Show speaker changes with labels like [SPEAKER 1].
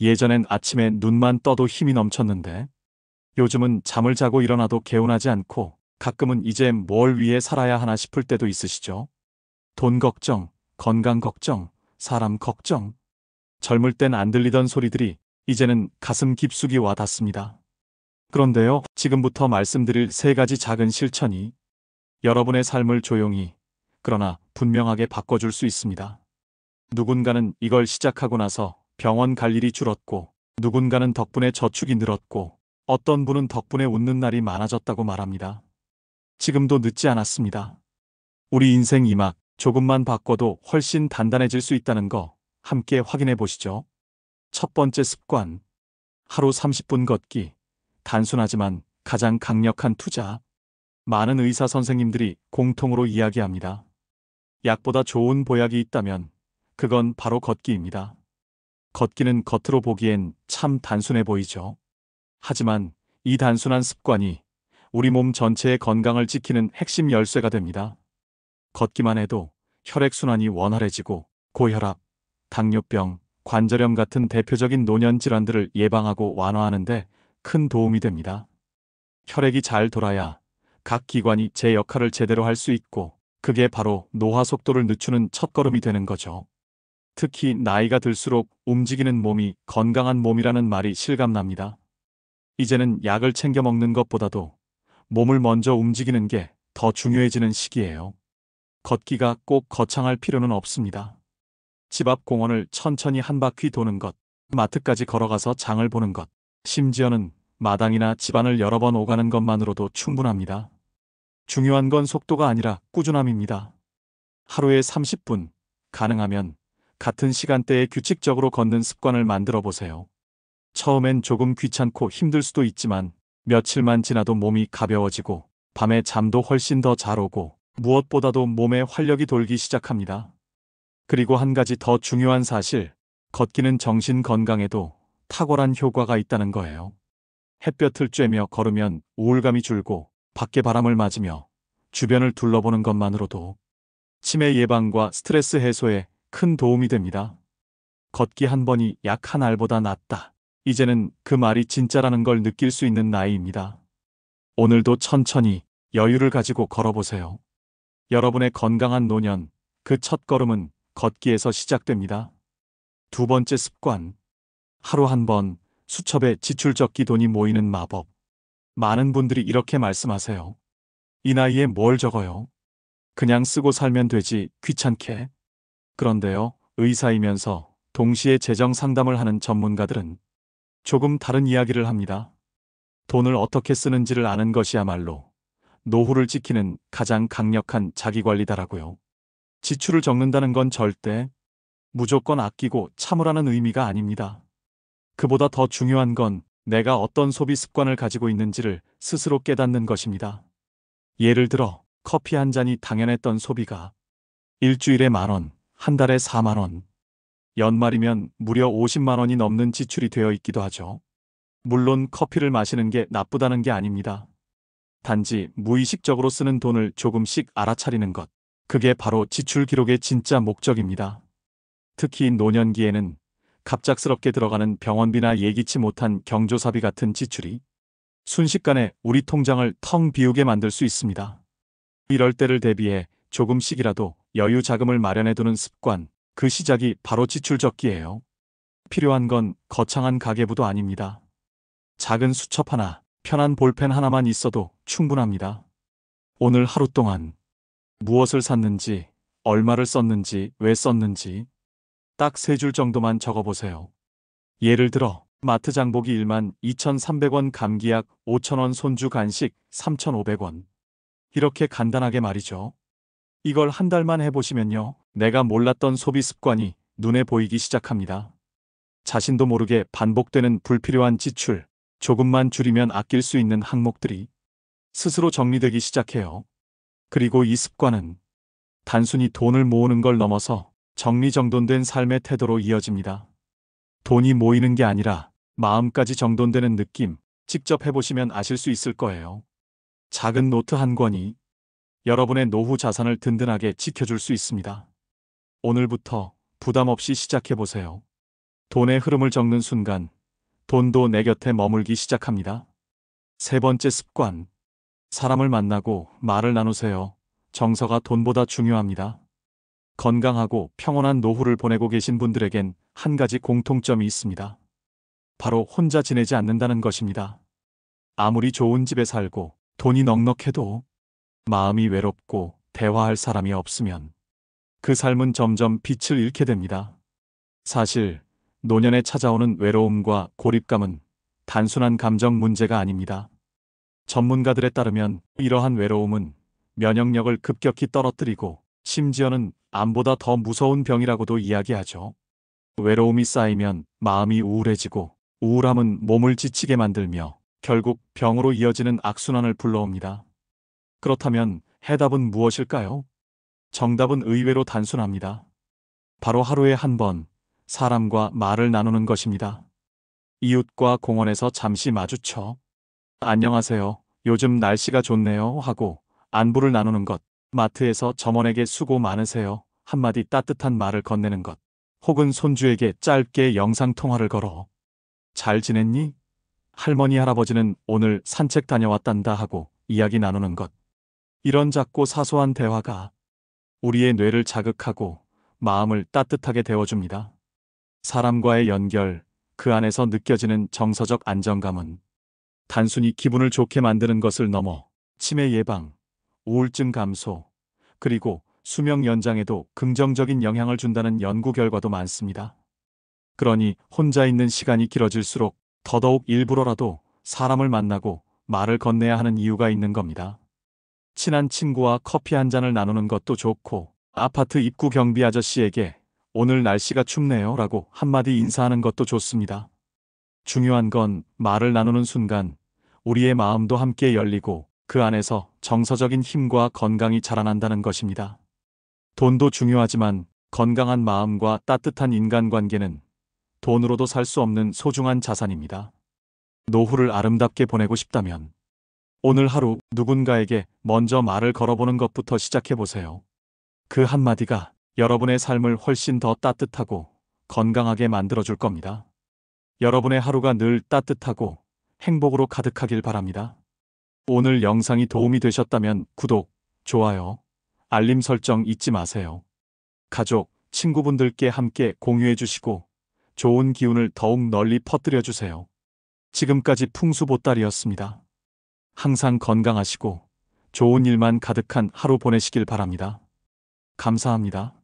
[SPEAKER 1] 예전엔 아침에 눈만 떠도 힘이 넘쳤는데 요즘은 잠을 자고 일어나도 개운하지 않고 가끔은 이제 뭘 위해 살아야 하나 싶을 때도 있으시죠? 돈 걱정, 건강 걱정, 사람 걱정. 젊을 땐 안 들리던 소리들이 이제는 가슴 깊숙이 와 닿습니다. 그런데요, 지금부터 말씀드릴 세 가지 작은 실천이 여러분의 삶을 조용히, 그러나 분명하게 바꿔줄 수 있습니다. 누군가는 이걸 시작하고 나서 병원 갈 일이 줄었고, 누군가는 덕분에 저축이 늘었고, 어떤 분은 덕분에 웃는 날이 많아졌다고 말합니다. 지금도 늦지 않았습니다. 우리 인생 이막 조금만 바꿔도 훨씬 단단해질 수 있다는 거 함께 확인해 보시죠. 첫 번째 습관, 하루 30분 걷기. 단순하지만 가장 강력한 투자. 많은 의사 선생님들이 공통으로 이야기합니다. 약보다 좋은 보약이 있다면 그건 바로 걷기입니다. 걷기는 겉으로 보기엔 참 단순해 보이죠. 하지만 이 단순한 습관이 우리 몸 전체의 건강을 지키는 핵심 열쇠가 됩니다. 걷기만 해도 혈액순환이 원활해지고 고혈압, 당뇨병, 관절염 같은 대표적인 노년 질환들을 예방하고 완화하는데 큰 도움이 됩니다. 혈액이 잘 돌아야 각 기관이 제 역할을 제대로 할 수 있고, 그게 바로 노화 속도를 늦추는 첫걸음이 되는 거죠. 특히 나이가 들수록 움직이는 몸이 건강한 몸이라는 말이 실감납니다. 이제는 약을 챙겨 먹는 것보다도 몸을 먼저 움직이는 게 더 중요해지는 시기예요. 걷기가 꼭 거창할 필요는 없습니다. 집 앞 공원을 천천히 한 바퀴 도는 것, 마트까지 걸어가서 장을 보는 것, 심지어는 마당이나 집안을 여러 번 오가는 것만으로도 충분합니다. 중요한 건 속도가 아니라 꾸준함입니다. 하루에 30분, 가능하면 같은 시간대에 규칙적으로 걷는 습관을 만들어 보세요. 처음엔 조금 귀찮고 힘들 수도 있지만 며칠만 지나도 몸이 가벼워지고 밤에 잠도 훨씬 더 잘 오고 무엇보다도 몸에 활력이 돌기 시작합니다. 그리고 한 가지 더 중요한 사실, 걷기는 정신 건강에도 탁월한 효과가 있다는 거예요. 햇볕을 쬐며 걸으면 우울감이 줄고 밖에 바람을 맞으며 주변을 둘러보는 것만으로도 치매 예방과 스트레스 해소에 큰 도움이 됩니다. 걷기 한 번이 약 한 알보다 낫다. 이제는 그 말이 진짜라는 걸 느낄 수 있는 나이입니다. 오늘도 천천히 여유를 가지고 걸어보세요. 여러분의 건강한 노년, 그 첫 걸음은 걷기에서 시작됩니다. 두 번째 습관, 하루 한 번 수첩에 지출 적기 돈이 모이는 마법. 많은 분들이 이렇게 말씀하세요. 이 나이에 뭘 적어요? 그냥 쓰고 살면 되지, 귀찮게. 그런데요, 의사이면서 동시에 재정 상담을 하는 전문가들은 조금 다른 이야기를 합니다. 돈을 어떻게 쓰는지를 아는 것이야말로 노후를 지키는 가장 강력한 자기관리다라고요. 지출을 적는다는 건 절대 무조건 아끼고 참으라는 의미가 아닙니다. 그보다 더 중요한 건 내가 어떤 소비 습관을 가지고 있는지를 스스로 깨닫는 것입니다. 예를 들어 커피 한 잔이 당연했던 소비가 일주일에 10,000원, 한 달에 40,000원, 연말이면 무려 50만 원이 넘는 지출이 되어 있기도 하죠. 물론 커피를 마시는 게 나쁘다는 게 아닙니다. 단지 무의식적으로 쓰는 돈을 조금씩 알아차리는 것, 그게 바로 지출 기록의 진짜 목적입니다. 특히 노년기에는 갑작스럽게 들어가는 병원비나 예기치 못한 경조사비 같은 지출이 순식간에 우리 통장을 텅 비우게 만들 수 있습니다. 이럴 때를 대비해 조금씩이라도 여유 자금을 마련해두는 습관, 그 시작이 바로 지출 적기예요. 필요한 건 거창한 가계부도 아닙니다. 작은 수첩 하나, 편한 볼펜 하나만 있어도 충분합니다. 오늘 하루 동안 무엇을 샀는지, 얼마를 썼는지, 왜 썼는지 딱 3줄 정도만 적어보세요. 예를 들어 마트 장보기 12,300원, 감기약 5,000원, 손주 간식 3,500원. 이렇게 간단하게 말이죠. 이걸 한 달만 해보시면요, 내가 몰랐던 소비 습관이 눈에 보이기 시작합니다. 자신도 모르게 반복되는 불필요한 지출, 조금만 줄이면 아낄 수 있는 항목들이 스스로 정리되기 시작해요. 그리고 이 습관은 단순히 돈을 모으는 걸 넘어서 정리정돈된 삶의 태도로 이어집니다. 돈이 모이는 게 아니라 마음까지 정돈되는 느낌, 직접 해보시면 아실 수 있을 거예요. 작은 노트 한 권이 여러분의 노후 자산을 든든하게 지켜줄 수 있습니다. 오늘부터 부담 없이 시작해보세요. 돈의 흐름을 적는 순간 돈도 내 곁에 머물기 시작합니다. 세 번째 습관. 사람을 만나고 말을 나누세요. 정서가 돈보다 중요합니다. 건강하고 평온한 노후를 보내고 계신 분들에겐 한 가지 공통점이 있습니다. 바로 혼자 지내지 않는다는 것입니다. 아무리 좋은 집에 살고 돈이 넉넉해도 마음이 외롭고 대화할 사람이 없으면 그 삶은 점점 빛을 잃게 됩니다. 사실 노년에 찾아오는 외로움과 고립감은 단순한 감정 문제가 아닙니다. 전문가들에 따르면 이러한 외로움은 면역력을 급격히 떨어뜨리고 심지어는 암보다 더 무서운 병이라고도 이야기하죠. 외로움이 쌓이면 마음이 우울해지고 우울함은 몸을 지치게 만들며 결국 병으로 이어지는 악순환을 불러옵니다. 그렇다면 해답은 무엇일까요? 정답은 의외로 단순합니다. 바로 하루에 한 번 사람과 말을 나누는 것입니다. 이웃과 공원에서 잠시 마주쳐 안녕하세요. 요즘 날씨가 좋네요 하고 안부를 나누는 것. 마트에서 점원에게 수고 많으세요 한마디 따뜻한 말을 건네는 것. 혹은 손주에게 짧게 영상통화를 걸어 잘 지냈니? 할머니 할아버지는 오늘 산책 다녀왔단다 하고 이야기 나누는 것. 이런 작고 사소한 대화가 우리의 뇌를 자극하고 마음을 따뜻하게 데워줍니다. 사람과의 연결, 그 안에서 느껴지는 정서적 안정감은 단순히 기분을 좋게 만드는 것을 넘어 치매 예방, 우울증 감소, 그리고 수명 연장에도 긍정적인 영향을 준다는 연구 결과도 많습니다. 그러니 혼자 있는 시간이 길어질수록 더더욱 일부러라도 사람을 만나고 말을 건네야 하는 이유가 있는 겁니다. 친한 친구와 커피 한 잔을 나누는 것도 좋고 아파트 입구 경비 아저씨에게 오늘 날씨가 춥네요 라고 한마디 인사하는 것도 좋습니다. 중요한 건 말을 나누는 순간 우리의 마음도 함께 열리고 그 안에서 정서적인 힘과 건강이 자라난다는 것입니다. 돈도 중요하지만 건강한 마음과 따뜻한 인간관계는 돈으로도 살 수 없는 소중한 자산입니다. 노후를 아름답게 보내고 싶다면 오늘 하루 누군가에게 먼저 말을 걸어보는 것부터 시작해보세요. 그 한마디가 여러분의 삶을 훨씬 더 따뜻하고 건강하게 만들어줄 겁니다. 여러분의 하루가 늘 따뜻하고 행복으로 가득하길 바랍니다. 오늘 영상이 도움이 되셨다면 구독, 좋아요, 알림 설정 잊지 마세요. 가족, 친구분들께 함께 공유해 주시고 좋은 기운을 더욱 널리 퍼뜨려 주세요. 지금까지 풍수보따리였습니다. 항상 건강하시고 좋은 일만 가득한 하루 보내시길 바랍니다. 감사합니다.